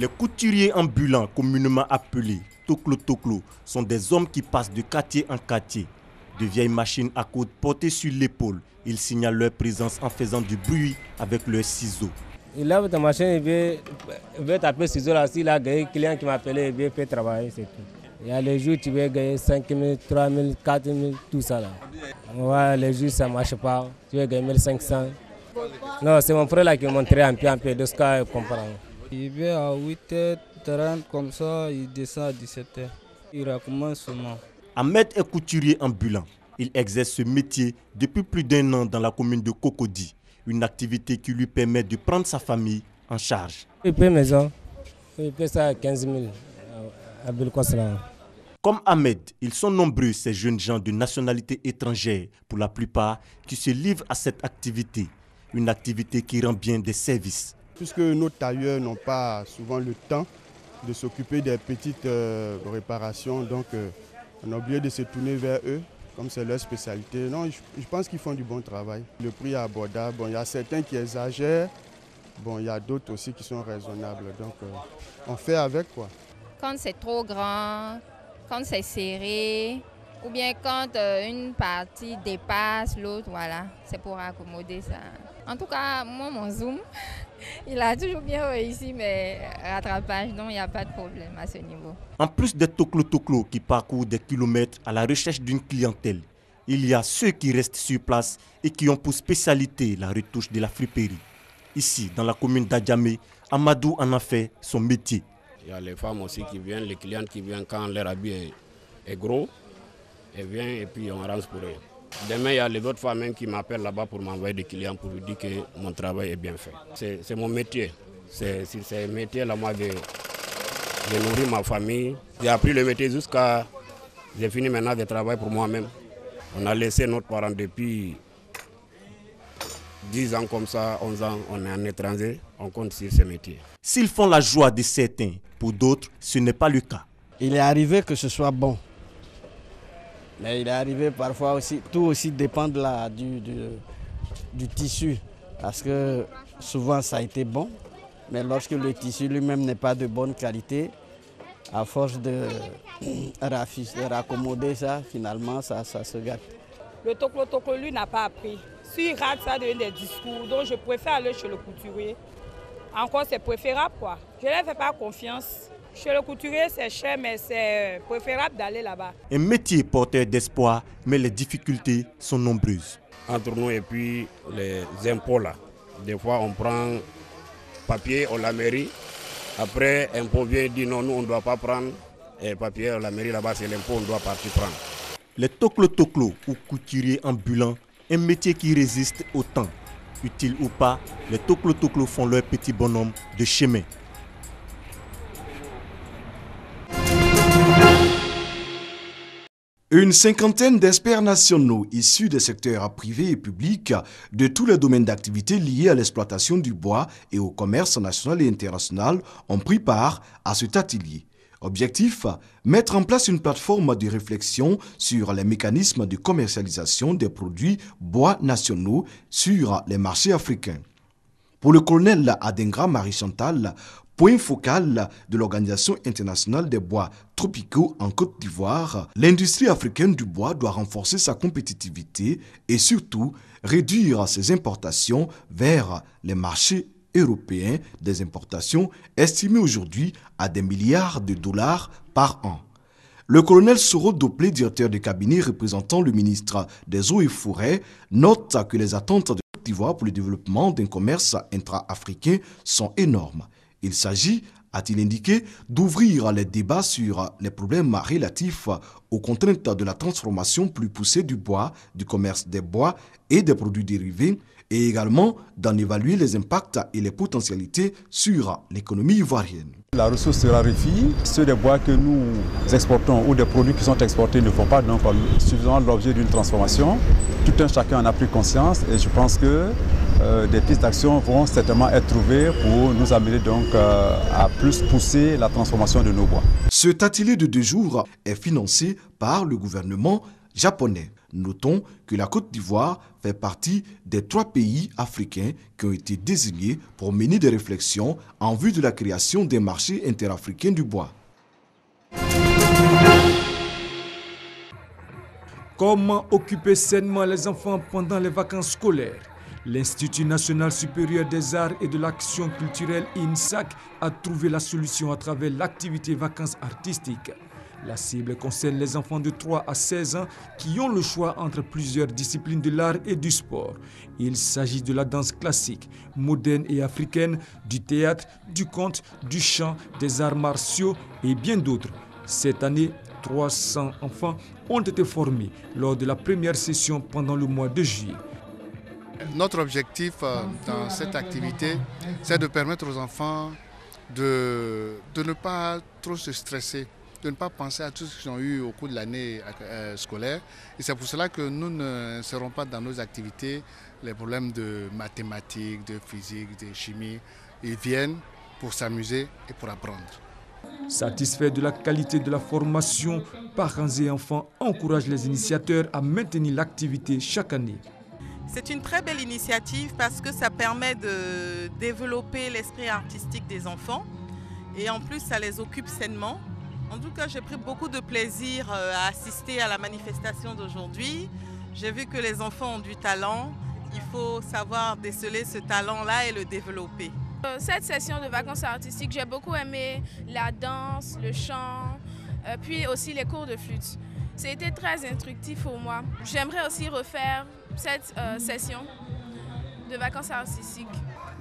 Les couturiers ambulants, communément appelés toklo-toklo, sont des hommes qui passent de quartier en quartier. De vieilles machines à coudre portées sur l'épaule, ils signalent leur présence en faisant du bruit avec leurs ciseaux. Il lave ta machine, il veut taper ciseaux là. S'il a gagné un client qui m'a appelé, il veut faire travailler, c'est tout. Il y a les jours où tu veux gagner 5 000, 3 000, 4 000, tout ça là. Ouais, les jours ça ne marche pas, tu veux gagner 1 500. Non, c'est mon frère là qui m'a montré un peu de ce qu'il comprend. Il vient à 8h30 comme ça, il descend à 17h. Il recommence seulement. Ahmed est couturier ambulant. Il exerce ce métier depuis plus d'1 an dans la commune de Cocody, une activité qui lui permet de prendre sa famille en charge. Il paie maison, il paie ça à 15 000 à Belkosla. Comme Ahmed, ils sont nombreux ces jeunes gens de nationalité étrangère, pour la plupart, qui se livrent à cette activité. Une activité qui rend bien des services. Puisque nos tailleurs n'ont pas souvent le temps de s'occuper des petites réparations, donc on a oublié de se tourner vers eux, comme c'est leur spécialité. Non, je pense qu'ils font du bon travail. Le prix est abordable. Bon, il y a certains qui exagèrent, bon, il y a d'autres aussi qui sont raisonnables. Donc on fait avec quoi. Quand c'est trop grand, quand c'est serré, ou bien quand une partie dépasse l'autre, voilà, c'est pour accommoder ça. En tout cas, moi, mon zoom, il a toujours bien réussi, mais rattrapage, donc il n'y a pas de problème à ce niveau. En plus des toklo-toklo qui parcourent des kilomètres à la recherche d'une clientèle, il y a ceux qui restent sur place et qui ont pour spécialité la retouche de la friperie. Ici, dans la commune d'Adjamé, Amadou en a fait son métier. Il y a les femmes aussi qui viennent, les clientes qui viennent quand leur habit est gros. Elles viennent et puis on range pour eux. Demain, il y a les autres femmes qui m'appellent là-bas pour m'envoyer des clients pour lui dire que mon travail est bien fait. C'est mon métier. C'est un métier là, moi, de nourrir ma famille. J'ai appris le métier jusqu'à... J'ai fini maintenant de travailler pour moi-même. On a laissé notre parent depuis 10 ans comme ça, 11 ans, on est en étranger, on compte sur ce métier. S'ils font la joie de certains, pour d'autres, ce n'est pas le cas. Il est arrivé que ce soit bon. Mais il est arrivé parfois aussi, tout aussi dépend du tissu. Parce que souvent ça a été bon, mais lorsque le tissu lui-même n'est pas de bonne qualité, à force de raccommoder ça, finalement ça se gâte. Le toklo-toklo, lui, n'a pas appris. S'il rate, ça devient des discours. Donc je préfère aller chez le couturier. Encore, c'est préférable, quoi. Je ne leur fais pas confiance. Chez le couturier, c'est cher, mais c'est préférable d'aller là-bas. Un métier porteur d'espoir, mais les difficultés sont nombreuses. Entre nous et puis les impôts, là. Des fois, on prend papier à la mairie. Après, impôt vient dit non, nous, on ne doit pas prendre. Et papier à la mairie, là-bas, c'est l'impôt, on doit partir prendre. Les toklo-toklo ou couturiers ambulants, un métier qui résiste au temps. Utile ou pas, les toklo-toklo font leur petit bonhomme de chemin. Une cinquantaine d'experts nationaux issus des secteurs privés et publics de tous les domaines d'activité liés à l'exploitation du bois et au commerce national et international ont pris part à cet atelier. Objectif, mettre en place une plateforme de réflexion sur les mécanismes de commercialisation des produits bois nationaux sur les marchés africains. Pour le colonel Adengra Marie-Chantal, point focal de l'Organisation internationale des bois tropicaux en Côte d'Ivoire, l'industrie africaine du bois doit renforcer sa compétitivité et surtout réduire ses importations vers les marchés européens, des importations estimées aujourd'hui à des milliards de dollars par an. Le colonel Soro Doplé, directeur de cabinet représentant le ministre des Eaux et Forêts, note que les attentes de Côte d'Ivoire pour le développement d'un commerce intra-africain sont énormes. Il s'agit, a-t-il indiqué, d'ouvrir les débats sur les problèmes relatifs aux contraintes de la transformation plus poussée du bois, du commerce des bois et des produits dérivés, et également d'en évaluer les impacts et les potentialités sur l'économie ivoirienne. La ressource se raréfie. Ceux des bois que nous exportons ou des produits qui sont exportés ne font pas donc suffisamment l'objet d'une transformation. Tout un chacun en a pris conscience et je pense que des pistes d'action vont certainement être trouvées pour nous amener donc à plus pousser la transformation de nos bois. Cet atelier de 2 jours est financé par le gouvernement, japonais. Notons que la Côte d'Ivoire fait partie des 3 pays africains qui ont été désignés pour mener des réflexions en vue de la création des marchés interafricains du bois. Comment occuper sainement les enfants pendant les vacances scolaires? L'Institut national supérieur des arts et de l'action culturelle INSAC a trouvé la solution à travers l'activité vacances artistiques. La cible concerne les enfants de 3 à 16 ans qui ont le choix entre plusieurs disciplines de l'art et du sport. Il s'agit de la danse classique, moderne et africaine, du théâtre, du conte, du chant, des arts martiaux et bien d'autres. Cette année, 300 enfants ont été formés lors de la première session pendant le mois de juillet. Notre objectif dans cette activité, c'est de permettre aux enfants de ne pas trop se stresser, de ne pas penser à tout ce qu'ils ont eu au cours de l'année scolaire. Et c'est pour cela que nous ne serons pas dans nos activités les problèmes de mathématiques, de physique, de chimie. Ils viennent pour s'amuser et pour apprendre. Satisfaits de la qualité de la formation, parents et enfants encouragent les initiateurs à maintenir l'activité chaque année. C'est une très belle initiative parce que ça permet de développer l'esprit artistique des enfants et en plus ça les occupe sainement. En tout cas, j'ai pris beaucoup de plaisir à assister à la manifestation d'aujourd'hui. J'ai vu que les enfants ont du talent. Il faut savoir déceler ce talent-là et le développer. Cette session de vacances artistiques, j'ai beaucoup aimé la danse, le chant, puis aussi les cours de flûte. C'était très instructif pour moi. J'aimerais aussi refaire cette session de vacances artistiques.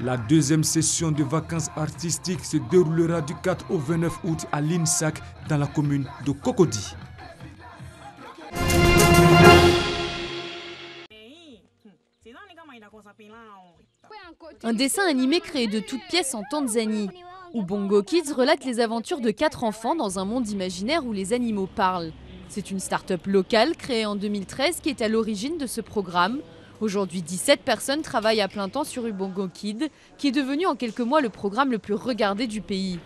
La deuxième session de vacances artistiques se déroulera du 4 au 29 août à l'INSAC dans la commune de Cocody. Un dessin animé créé de toutes pièces en Tanzanie. Ubongo Kids relate les aventures de 4 enfants dans un monde imaginaire où les animaux parlent. C'est une start-up locale créée en 2013 qui est à l'origine de ce programme. Aujourd'hui, 17 personnes travaillent à plein temps sur Ubongo Kids, qui est devenu en quelques mois le programme le plus regardé du pays.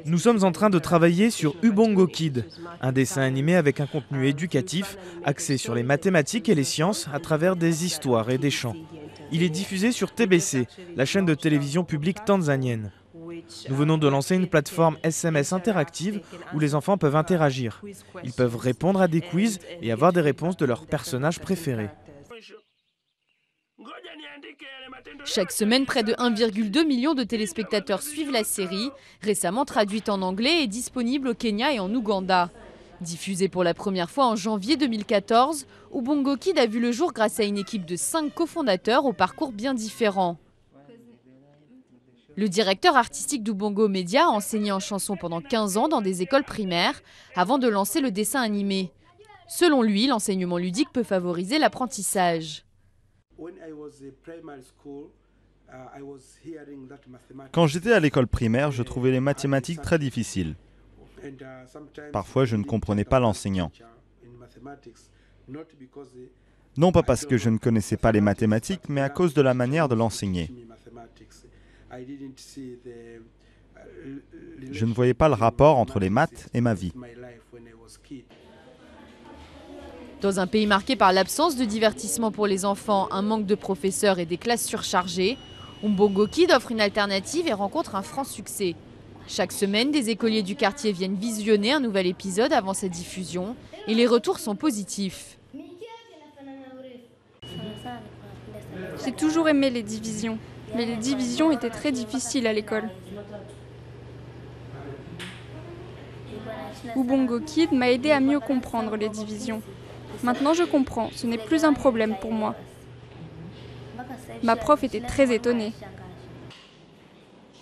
Nous sommes en train de travailler sur Ubongo Kids, un dessin animé avec un contenu éducatif axé sur les mathématiques et les sciences à travers des histoires et des chants. Il est diffusé sur TBC, la chaîne de télévision publique tanzanienne. Nous venons de lancer une plateforme SMS interactive où les enfants peuvent interagir. Ils peuvent répondre à des quiz et avoir des réponses de leurs personnages préférés. Chaque semaine, près de 1,2 million de téléspectateurs suivent la série, récemment traduite en anglais et disponible au Kenya et en Ouganda. Diffusée pour la première fois en janvier 2014, Ubongo Kids a vu le jour grâce à une équipe de 5 cofondateurs au parcours bien différent. Le directeur artistique d'Ubongo Media a enseigné en chanson pendant 15 ans dans des écoles primaires avant de lancer le dessin animé. Selon lui, l'enseignement ludique peut favoriser l'apprentissage. Quand j'étais à l'école primaire, je trouvais les mathématiques très difficiles. Parfois, je ne comprenais pas l'enseignant. Non pas parce que je ne connaissais pas les mathématiques, mais à cause de la manière de l'enseigner. Je ne voyais pas le rapport entre les maths et ma vie. Dans un pays marqué par l'absence de divertissement pour les enfants, un manque de professeurs et des classes surchargées, Ubongo Kids offre une alternative et rencontre un franc succès. Chaque semaine, des écoliers du quartier viennent visionner un nouvel épisode avant sa diffusion et les retours sont positifs. J'ai toujours aimé les divisions, mais les divisions étaient très difficiles à l'école. Ubongo Kids m'a aidé à mieux comprendre les divisions. Maintenant je comprends, ce n'est plus un problème pour moi. Ma prof était très étonnée.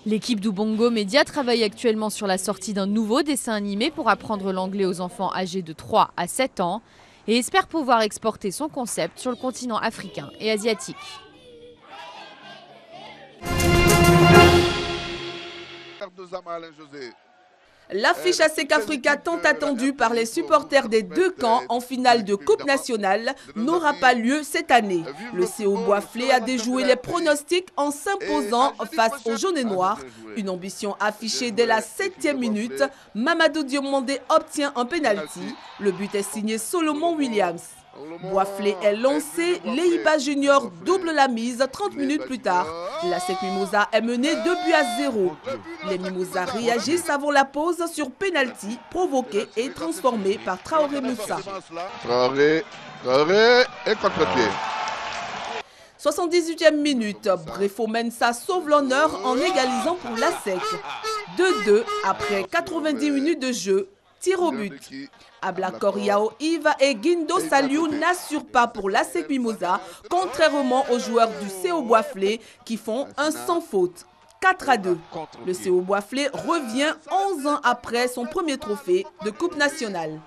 L'équipe d'Ubongo Media travaille actuellement sur la sortie d'un nouveau dessin animé pour apprendre l'anglais aux enfants âgés de 3 à 7 ans et espère pouvoir exporter son concept sur le continent africain et asiatique. L'affiche ASEC Africa tant attendue par les supporters des deux camps en finale de Coupe nationale n'aura pas lieu cette année. Le CO Boisflé a déjoué les pronostics en s'imposant face aux jaunes et noirs. Une ambition affichée dès la 7e minute. Mamadou Diomandé obtient un penalty. Le but est signé Solomon Williams. Boisflé est lancé, Leiba Junior double la mise 30 minutes plus tard. L'ASEC Mimosa est mené 2-0. Les Mimosas réagissent avant la pause sur penalty provoqué et transformé par Traoré Moussa. Traoré et contre-pied. 78e minute, Brefo Mensa sauve l'honneur en égalisant pour l'ASEC. 2-2 après 90 minutes de jeu, tir au but. Ablakor Yao Yves et Guindo Saliou n'assurent pas pour l'ASEC Mimosa, contrairement aux joueurs du CO Boisflé qui font un sans faute. 4-2. Le CO Boisflé revient 11 ans après son premier trophée de Coupe nationale.